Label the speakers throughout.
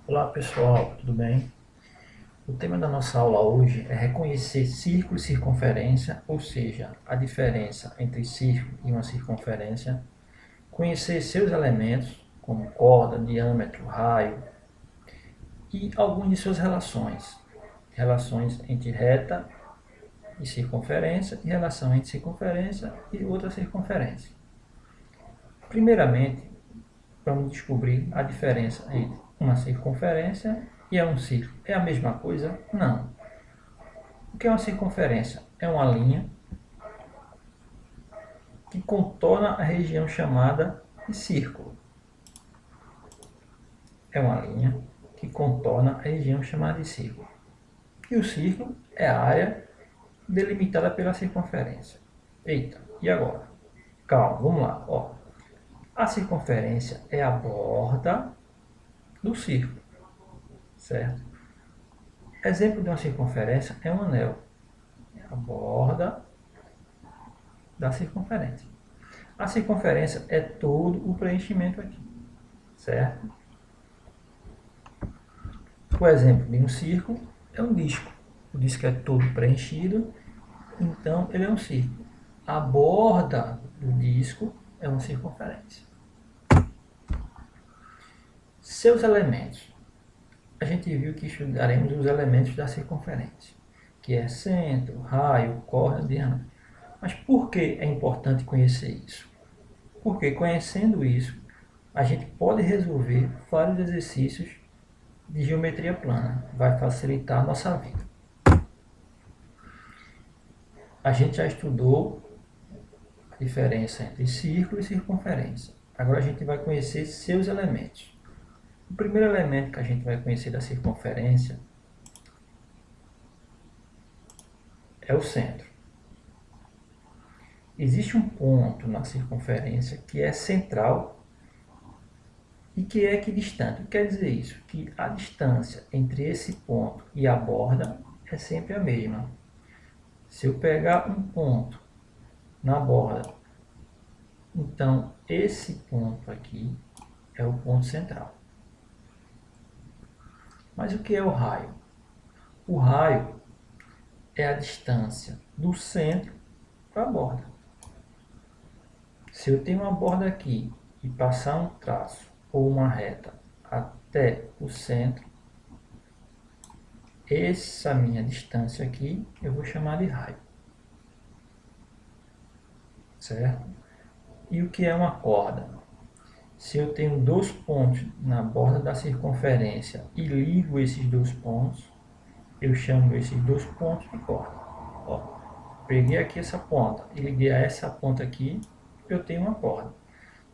Speaker 1: Olá pessoal, tudo bem? O tema da nossa aula hoje é reconhecer círculo e circunferência, ou seja, a diferença entre círculo e uma circunferência, conhecer seus elementos, como corda, diâmetro, raio, e algumas de suas relações entre reta e circunferência, e relação entre circunferência e outra circunferência. Primeiramente, vamos descobrir a diferença entre uma circunferência e um círculo. É a mesma coisa? Não. O que é uma circunferência? É uma linha que contorna a região chamada de círculo. É uma linha que contorna a região chamada de círculo. E o círculo é a área delimitada pela circunferência. Eita, e agora? Calma, vamos lá. Ó. A circunferência é a borda do círculo, certo? Exemplo de uma circunferência é um anel. É a borda da circunferência. A circunferência é todo o preenchimento aqui, certo? O exemplo de um círculo é um disco. O disco é todo preenchido, então ele é um círculo. A borda do disco é uma circunferência. Seus elementos. A gente viu que estudaremos os elementos da circunferência, que é centro, raio, corda, diâmetro. Mas por que é importante conhecer isso? Porque conhecendo isso, a gente pode resolver vários exercícios de geometria plana. Vai facilitar a nossa vida. A gente já estudou a diferença entre círculo e circunferência. Agora a gente vai conhecer seus elementos. O primeiro elemento que a gente vai conhecer da circunferência é o centro. Existe um ponto na circunferência que é central e que é equidistante. O que quer dizer isso? Que a distância entre esse ponto e a borda é sempre a mesma. Se eu pegar um ponto na borda, então esse ponto aqui é o ponto central. Mas o que é o raio? O raio é a distância do centro para a borda. Se eu tenho uma borda aqui e passar um traço ou uma reta até o centro, essa minha distância aqui eu vou chamar de raio. Certo? E o que é uma corda? Se eu tenho dois pontos na borda da circunferência e ligo esses dois pontos, eu chamo esses dois pontos de corda. Ó, peguei aqui essa ponta e liguei a essa ponta aqui, eu tenho uma corda.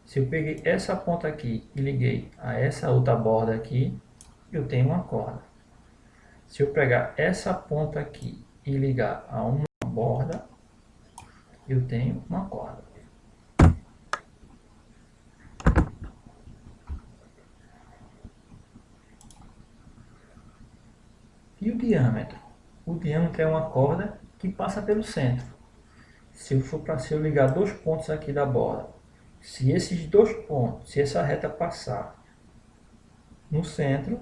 Speaker 1: Se eu peguei essa ponta aqui e liguei a essa outra borda aqui, eu tenho uma corda. Se eu pegar essa ponta aqui e ligar a uma borda, eu tenho uma corda. E o diâmetro? O diâmetro é uma corda que passa pelo centro. Se eu ligar dois pontos aqui da borda, se esses dois pontos, se essa reta passar no centro,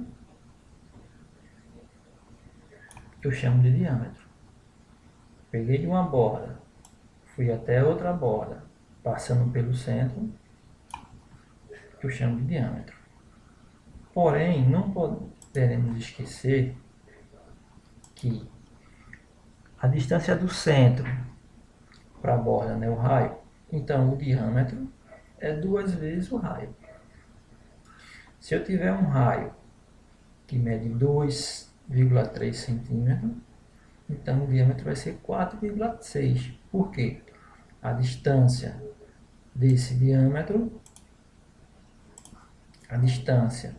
Speaker 1: eu chamo de diâmetro. Peguei de uma borda, fui até outra borda, passando pelo centro, eu chamo de diâmetro. Porém, não poderemos esquecer que a distância do centro para a borda, né, o raio, então o diâmetro é 2 vezes o raio. Se eu tiver um raio que mede 2,3 centímetros, então o diâmetro vai ser 4,6. Por quê? A distância desse diâmetro, a distância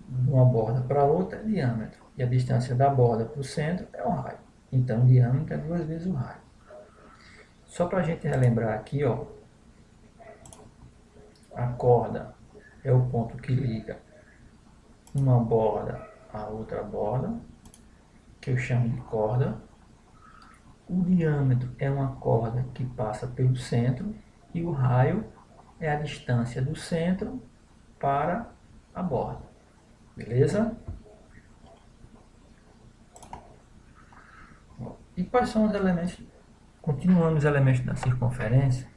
Speaker 1: de uma borda para outra é diâmetro. E a distância da borda para o centro é o raio. Então o diâmetro é 2 vezes o raio. Só para a gente relembrar aqui, ó, a corda é o ponto que liga uma borda a outra borda, que eu chamo de corda. O diâmetro é uma corda que passa pelo centro e o raio é a distância do centro para a borda. Beleza? E quais são os elementos? Continuando os elementos da circunferência,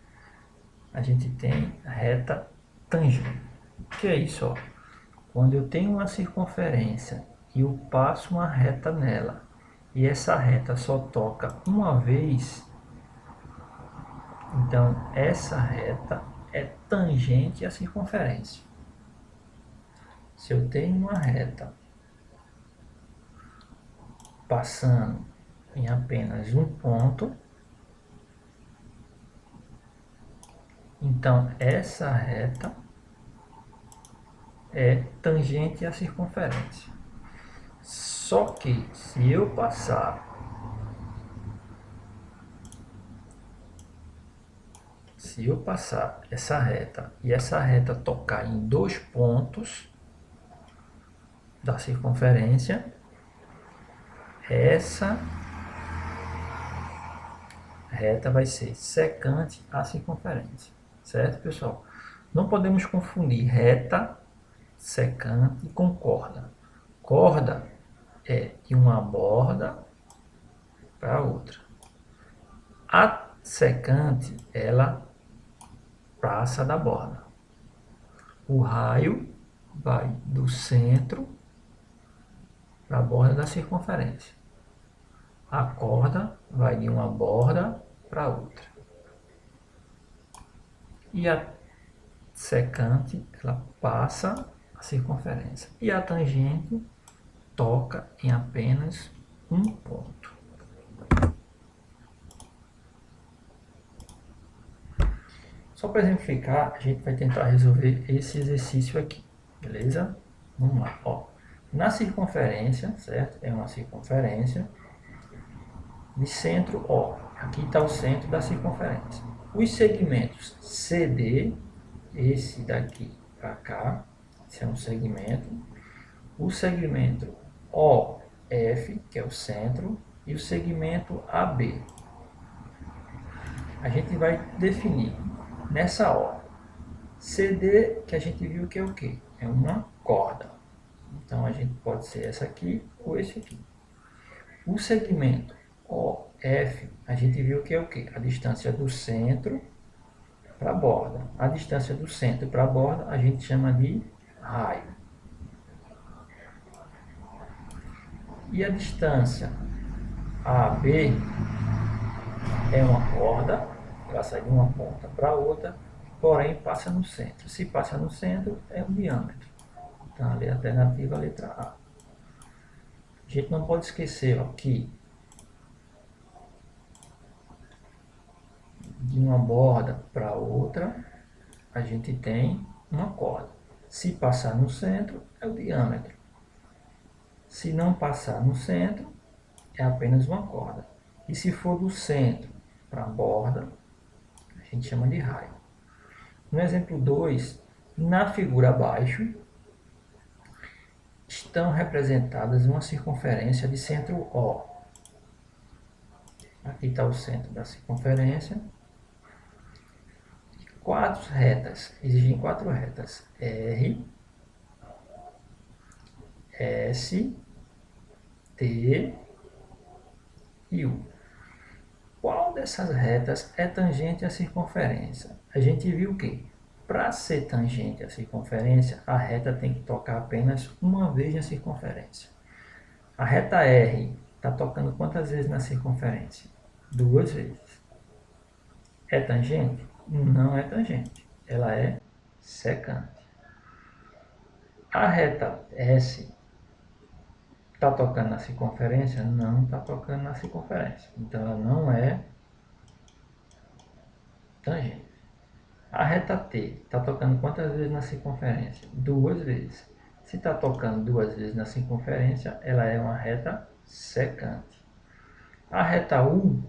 Speaker 1: a gente tem a reta tangente. O que é isso? Ó? Quando eu tenho uma circunferência e eu passo uma reta nela, e essa reta só toca uma vez, então essa reta é tangente à circunferência. Se eu tenho uma reta passando em apenas um ponto, então essa reta é tangente à circunferência. Só que se eu passar essa reta e essa reta tocar em dois pontos da circunferência, essa reta vai ser secante à circunferência, certo, pessoal? Não podemos confundir reta secante com corda. Corda é de uma borda para outra. A secante, ela passa da borda. O raio vai do centro para a borda da circunferência. A corda vai de uma borda para outra. E a secante, ela passa a circunferência. E a tangente toca em apenas um ponto. Só para exemplificar, a gente vai tentar resolver esse exercício aqui, beleza? Vamos lá, ó. Na circunferência, certo? É uma circunferência de centro O. Aqui está o centro da circunferência. Os segmentos CD, esse daqui para cá, esse é um segmento. O segmento OF, que é o centro, e o segmento AB. A gente vai definir nessa ordem. CD, que a gente viu que é o quê? É uma corda. Então, a gente pode ser essa aqui ou esse aqui. O segmento OF, a gente viu que é o quê? A distância do centro para a borda. A distância do centro para a borda, a gente chama de raio. E a distância AB é uma corda, ela sai de uma ponta para outra, porém passa no centro. Se passa no centro, é o diâmetro. Então, ali é a alternativa, a letra A. A gente não pode esquecer ó, que de uma borda para outra, a gente tem uma corda. Se passar no centro, é o diâmetro. Se não passar no centro, é apenas uma corda. E se for do centro para a borda, a gente chama de raio. No exemplo 2, na figura abaixo, estão representadas uma circunferência de centro O. Aqui está o centro da circunferência. Quatro retas, existem quatro retas, R, S, T e U. Qual dessas retas é tangente à circunferência? A gente viu que, para ser tangente à circunferência, a reta tem que tocar apenas uma vez na circunferência. A reta R está tocando quantas vezes na circunferência? Duas vezes. É tangente? Não é tangente. Ela é secante. A reta S está tocando na circunferência? Não está tocando na circunferência. Então, ela não é tangente. A reta T está tocando quantas vezes na circunferência? Duas vezes. Se está tocando duas vezes na circunferência, ela é uma reta secante. A reta U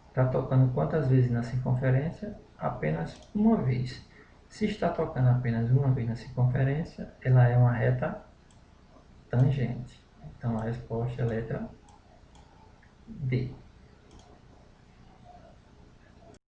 Speaker 1: está tocando quantas vezes na circunferência? Apenas uma vez. Se está tocando apenas uma vez na circunferência, ela é uma reta tangente. Então, a resposta é a letra D.